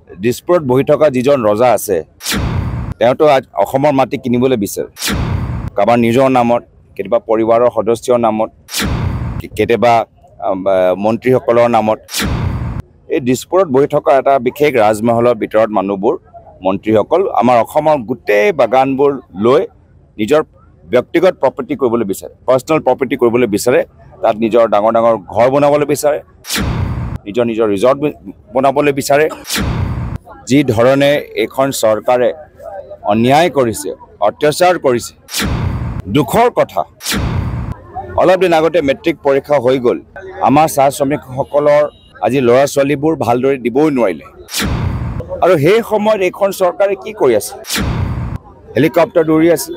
দিছপুৰত বহি থকা যিজন ৰজা আছে তেওঁতো আজ অসমৰ মাটি কিনিবলৈ বিচাৰে কাবাৰ নিজৰ নামত কেতিয়াবা পৰিবাৰৰ সদস্যৰ নামত কেতিয়াবা মন্ত্ৰীসকলৰ নামত এই দিছপুৰত বহি থকা এটা বিশেষ ৰাজমহলৰ ভিতৰত মানুহবোৰ মন্ত্ৰীসকল আমাৰ অসমৰ গোটেই বাগানবোৰ লৈ নিজৰ ব্যক্তিগত প্ৰপাৰ্টি কৰিবলৈ বিচাৰে পাৰ্সোনাল প্ৰপাৰ্টি কৰিবলৈ বিচাৰে তাত নিজৰ ডাঙৰ ডাঙৰ ঘৰ বনাবলৈ বিচাৰে নিজৰ নিজৰ ৰিজৰ্ট বনাবলৈ বিচাৰে যি ধৰণে এখন চৰকাৰে অন্যায় কৰিছে অত্যাচাৰ কৰিছে দুখৰ কথা অলপ দিন আগতে মেট্ৰিক পৰীক্ষা হৈ গ'ল আমাৰ চাহ শ্ৰমিকসকলৰ আজি ল'ৰা ছোৱালীবোৰ ভালদৰে দিবই নোৱাৰিলে আৰু সেই সময়ত এখন চৰকাৰে কি কৰি আছে হেলিকপ্টাৰ দৌৰি আছিল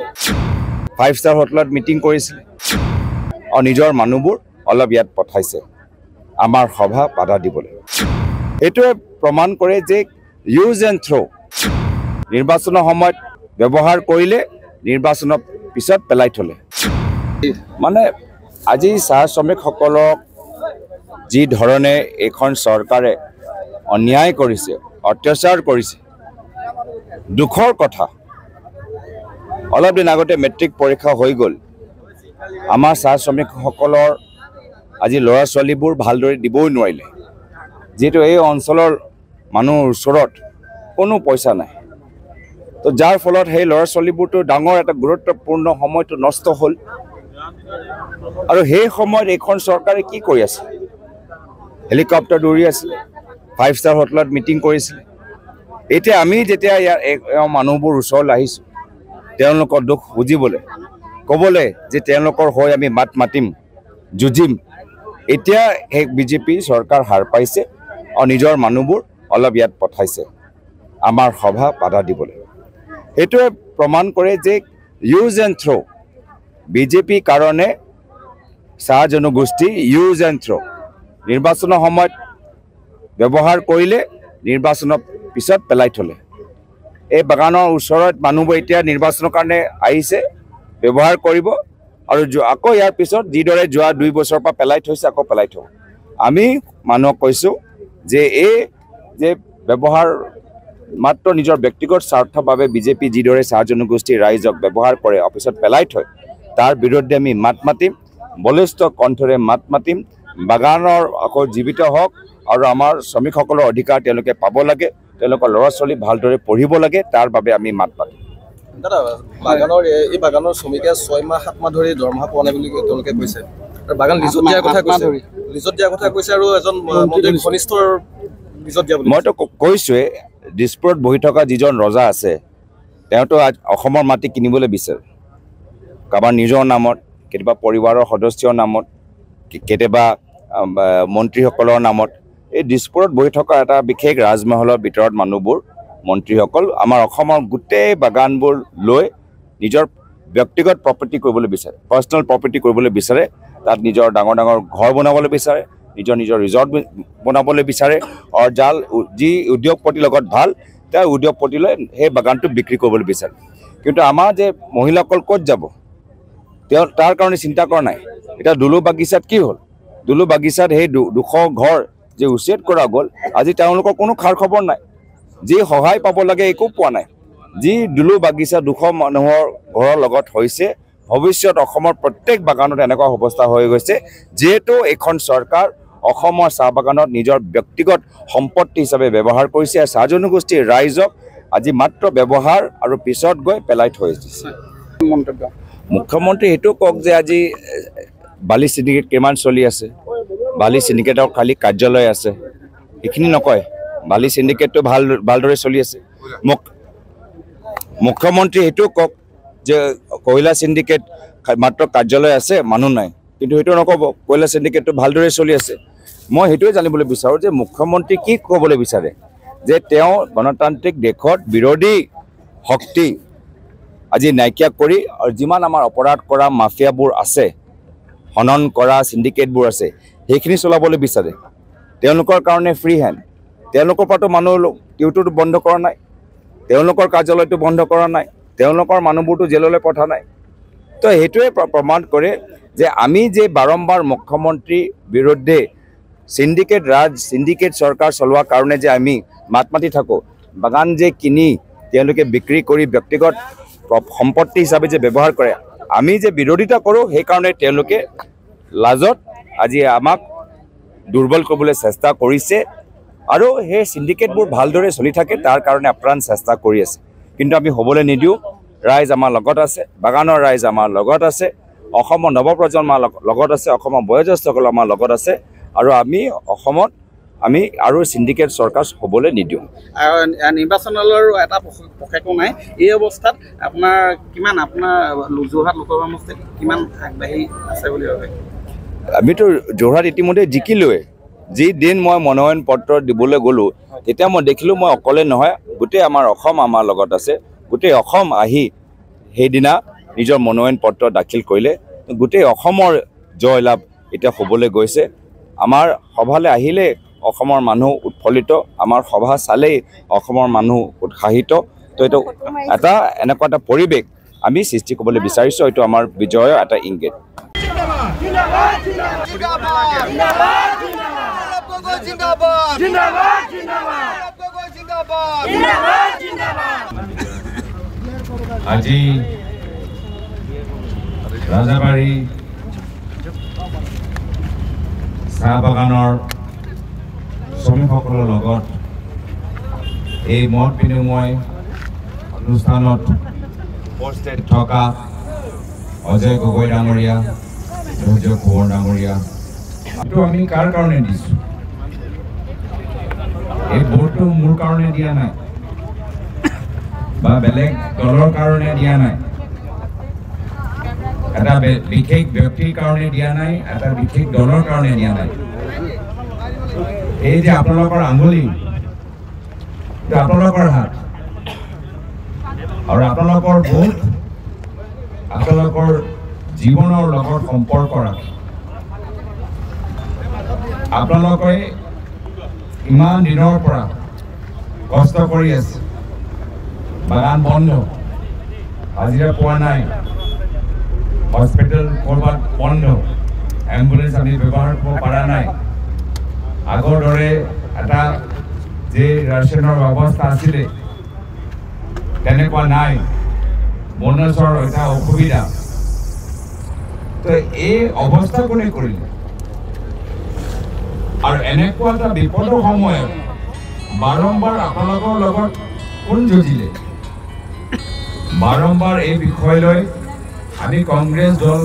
5 ষ্টাৰ হোটেলত মিটিং কৰিছিল আৰু নিজৰ মানুহবোৰ অলপ ইয়াত পঠাইছে আমাৰ সভা বাধা দিবলৈ এইটোৱে প্ৰমাণ কৰে যে ইউজ এণ্ড থ্ৰ নিৰ্বাচনৰ সময়ত ব্যৱহাৰ কৰিলে নিৰ্বাচনৰ পিছত পেলাই থলে মানে আজি চাহ শ্ৰমিকসকলক যি ধৰণে এখন চৰকাৰে অন্যায় কৰিছে অত্যাচাৰ কৰিছে দুখৰ কথা অলপ দিন আগতে মেট্ৰিক পৰীক্ষা হৈ গ'ল আমাৰ চাহ শ্ৰমিকসকলৰ আজি ল'ৰা ছোৱালীবোৰ ভালদৰে দিবই নোৱাৰিলে যিহেতু এই অঞ্চলৰ মানুহৰ ওচৰত কোনো পইচা নাই তো যাৰ ফলত সেই ল'ৰা ছোৱালীবোৰটো ডাঙৰ এটা গুৰুত্বপূৰ্ণ সময়টো নষ্ট হ'ল আৰু সেই সময়ত এইখন চৰকাৰে কি কৰি আছে হেলিকপ্টাৰ দৌৰি আছিল 5 ষ্টাৰ হোটেলত মিটিং কৰিছিল এতিয়া আমি যেতিয়া ইয়াৰ মানুহবোৰ ওচৰলৈ আহিছোঁ তেওঁলোকৰ দুখ বুজিবলৈ ক'বলৈ যে তেওঁলোকৰ হৈ আমি মাত মাতিম যুঁজিম এতিয়া এই বিজেপি চৰকাৰ হাৰ পাইছে আৰু নিজৰ মানুহবোৰ অলপ ইয়াত পঠাইছে আমাৰ সভা বাধা দিবলৈ এইটোৱে প্ৰমাণ কৰে যে ইউজ এণ্ড থ্ৰ বিজেপি কাৰণে চাহ জনগোষ্ঠী ইউজ এণ্ড থ্ৰ নিৰ্বাচনৰ সময়ত ব্যৱহাৰ কৰিলে নিৰ্বাচনৰ পিছত পেলাই থলে এই বাগানৰ ওচৰত মানুহবোৰ এতিয়া নিৰ্বাচনৰ কাৰণে আহিছে ব্যৱহাৰ কৰিব আৰু আকৌ ইয়াৰ পিছত যিদৰে যোৱা 2 বছৰৰ পৰা পেলাই থৈছে আকৌ পেলাই থব আমি মানুহক কৈছোঁ যে এই যে ব্যৱহাৰ মাত্ৰ নিজৰ ব্যক্তিগত স্বাৰ্থৰ বাবে বিজেপি যিদৰে চাহ জনগোষ্ঠীৰ ৰাইজক ব্যৱহাৰ কৰে অফিচত পেলাই থয় তাৰ বিৰুদ্ধে আমি মাত মাতিম বলিষ্ঠ কণ্ঠৰে মাত মাতিম বাগানৰ আকৌ জীৱিত হওক আৰু আমাৰ শ্ৰমিকসকলৰ অধিকাৰ তেওঁলোকে পাব লাগে তেওঁলোকৰ ল'ৰা ছোৱালী ভালদৰে পঢ়িব লাগে তাৰ বাবে আমি মাত মাতিম দাদা বাগানৰ শ্ৰমিকে 6 মাহ 7 মাহ ধৰি দৰমহা পোৱা নাই বুলি তেওঁলোকে কৈছে আৰু বাগান লিজত দিয়াৰ কথা কৈছে আৰু এজন মন্ত্ৰীৰ ঘনিষ্ঠৰ লিজত দিয়া বুলি মইতো কৈছোৱে দিছপুৰত বহি থকা যিজন ৰজা আছে তেওঁতো আজ অসমৰ মাটি কিনিবলৈ বিচাৰে কাবাৰ নিজৰ নামত কেতিয়াবা পৰিবাৰৰ সদস্যৰ নামত কেতিয়াবা মন্ত্ৰীসকলৰ নামত এই দিছপুৰত বহি থকা এটা বিশেষ ৰাজমহলৰ ভিতৰত মানুহবোৰ মন্ত্ৰীসকল আমাৰ অসমৰ গোটেই বাগানবোৰ লৈ নিজৰ ব্যক্তিগত প্ৰপাৰ্টি কৰিবলৈ বিচাৰে পাৰ্সোনাল প্ৰপাৰ্টি কৰিবলৈ বিচাৰে তাত নিজৰ ডাঙৰ ডাঙৰ ঘৰ বনাবলৈ বিচাৰে নিজৰ নিজৰ ৰিজৰ্ট বনাবলৈ বিচাৰে আৰু যি উদ্যোগপতিৰ লগত ভাল তাৰ উদ্যোগপতিলৈ সেই বাগানটো বিক্ৰী কৰিবলৈ বিচাৰে কিন্তু আমাৰ যে মহিলাসকল ক'ত যাব তেওঁ তাৰ কাৰণে চিন্তা কৰা নাই এতিয়া দুলু বাগিচাত কি হ'ল দুলু বাগিচাত সেই 200 ঘৰ যে উচ্ছেদ কৰা গ'ল আজি তেওঁলোকৰ কোনো খাৰ খবৰ নাই যি সহায় পাব লাগে একো পোৱা নাই যি দুলু বাগিচা 200 মানুহৰ ঘৰৰ লগত হৈছে ভৱিষ্যত অসমৰ প্ৰত্যেক বাগানত এনেকুৱা অৱস্থা হৈ গৈছে যেহেতু এখন চৰকাৰ অসমৰ চাহ বাগানত নিজৰ ব্যক্তিগত সম্পত্তি হিচাপে ব্যৱহাৰ কৰিছে চাহ জনগোষ্ঠীৰ ৰাইজক আজি মাত্ৰ ব্যৱহাৰ আৰু পিছত গৈ পেলাই থৈ দিছে মুখ্যমন্ত্ৰী এইটো কওক যে আজি বালি চিণ্ডিকেট কিমান চলি আছে বালি চিণ্ডিকেটৰ খালী কাৰ্যালয় আছে এইখিনি নকয় বালি চিণ্ডিকেটটো ভালদৰে চলি আছে মুখ্যমন্ত্ৰী এইটো কওক যে কয়লা চিণ্ডিকেট মাত্ৰ কাৰ্যালয় আছে মানুহ নাই কিন্তু সেইটো নক'ব কয়লা চিণ্ডিকেটটো ভালদৰে চলি আছে মই সেইটোৱে জানিবলৈ বিচাৰোঁ যে মুখ্যমন্ত্ৰী কি ক'বলৈ বিচাৰে যে তেওঁ গণতান্ত্ৰিক দেশত বিৰোধী শক্তি আজি নাইকিয়া কৰি আৰু যিমান আমাৰ অপৰাধ কৰা মাফিয়াবোৰ আছে হনন কৰা চিণ্ডিকেটবোৰ আছে সেইখিনি চলাবলৈ বিচাৰে তেওঁলোকৰ কাৰণে ফ্ৰী হেণ্ড তেওঁলোকৰ পৰাতো মানুহ ডিউটিটো বন্ধ কৰা নাই তেওঁলোকৰ কাৰ্যালয়টো বন্ধ কৰা নাই তেওঁলোকৰ মানুহবোৰটো জেললৈ পঠা নাই তো সেইটোৱে প্ৰমাণ কৰে যে আমি যে বাৰম্বাৰ মুখ্যমন্ত্ৰীৰ বিৰুদ্ধে সিন্ডিকেট ৰাজ সিন্ডিকেট চৰকাৰ চলোৱাৰ কাৰণে যে আমি মাত মাতি থাকোঁ বাগান যে কিনি তেওঁলোকে বিক্ৰী কৰি ব্যক্তিগত সম্পত্তি হিচাপে যে ব্যৱহাৰ কৰে আমি যে বিৰোধিতা কৰোঁ সেইকাৰণে তেওঁলোকে লাজত আজি আমাক দুৰ্বল কৰিবলৈ চেষ্টা কৰিছে আৰু সেই সিন্ডিকেটবোৰ ভালদৰে চলি থাকে তাৰ কাৰণে আপ্ৰাণ চেষ্টা কৰি আছে কিন্তু আমি হ'বলৈ নিদিওঁ ৰাইজ আমাৰ লগত আছে বাগানৰ ৰাইজ আমাৰ লগত আছে অসমৰ নৱপ্ৰজন্মৰ লগত আছে অসমৰ বয়োজ্যেষ্ঠসকল আমাৰ লগত আছে আৰু আমি অসমত আমি আৰু সিন্ডিকেট চৰকাৰ হ'বলৈ নিদিওঁ নিৰ্বাচনলৈ এটা পক্ষেকো নাই এই অৱস্থাত আপোনাৰ কিমান আপোনাৰ যোৰহাট লোকসভা সমষ্টিত কিমান আগবাঢ়ি আছে বুলি ভাবে আমিতো যোৰহাট ইতিমধ্যে জিকিলোৱে যি দিন মই মনোনয়ন পত্ৰ দিবলৈ গ'লোঁ তেতিয়া মই দেখিলোঁ মই অকলে নহয় গোটেই আমাৰ অসম আমাৰ লগত আছে গোটেই অসম আহি সেইদিনা নিজৰ মনোনয়ন পত্ৰ দাখিল কৰিলে গোটেই অসমৰ জয়লাভ এতিয়া হ'বলৈ গৈছে আমাৰ সভালৈ আহিলে অসমৰ মানুহ উৎফুল্লিত আমাৰ সভা চালেই অসমৰ মানুহ উৎসাহিত তো এইটো এটা এনেকুৱা এটা পৰিৱেশ আমি সৃষ্টি কৰিবলৈ বিচাৰিছোঁ এইটো আমাৰ বিজয়ৰ এটা ইংগিত আজি ৰাজাবাৰী চাহ বাগানৰ শ্ৰমিকসকলৰ লগত এই মত বিনিময় অনুষ্ঠানত উপস্থিত থকা অজয় গগৈ ডাঙৰীয়া সূৰ্য কোঁৱৰ ডাঙৰীয়া এইটো আমি কাৰ কাৰণে দিছোঁ এই ভোটটো মোৰ কাৰণে দিয়া নাই বা বেলেগ দলৰ কাৰণে দিয়া নাই এটা বিশেষ ব্যক্তিৰ কাৰণে দিয়া নাই এটা বিশেষ দলৰ কাৰণে দিয়া নাই এই যে আপোনালোকৰ আঙুলি আপোনালোকৰ হাত আৰু আপোনালোকৰ ভোট আপোনালোকৰ জীৱনৰ লগত সম্পৰ্ক ৰাখি আপোনালোকে ইমান দিনৰ পৰা কষ্ট কৰি আছে বাগান বন্ধ হাজিৰা পোৱা নাই হস্পিটেল ক'ৰবাত বন্ধ এম্বুলেন্স আমি ব্যৱহাৰ কৰিব পৰা নাই আগৰ দৰে এটা যে ৰেচনৰ ব্যৱস্থা আছিলে তেনেকুৱা নাই বনছৰ এটা অসুবিধা তো এই অৱস্থা কোনে কৰিলে আৰু এনেকুৱা এটা বিপদৰ সময়ত বাৰম্বাৰ আপোনালোকৰ লগত কোন যুঁজিলে বাৰম্বাৰ এই বিষয় লৈ আমি কংগ্ৰেছ দল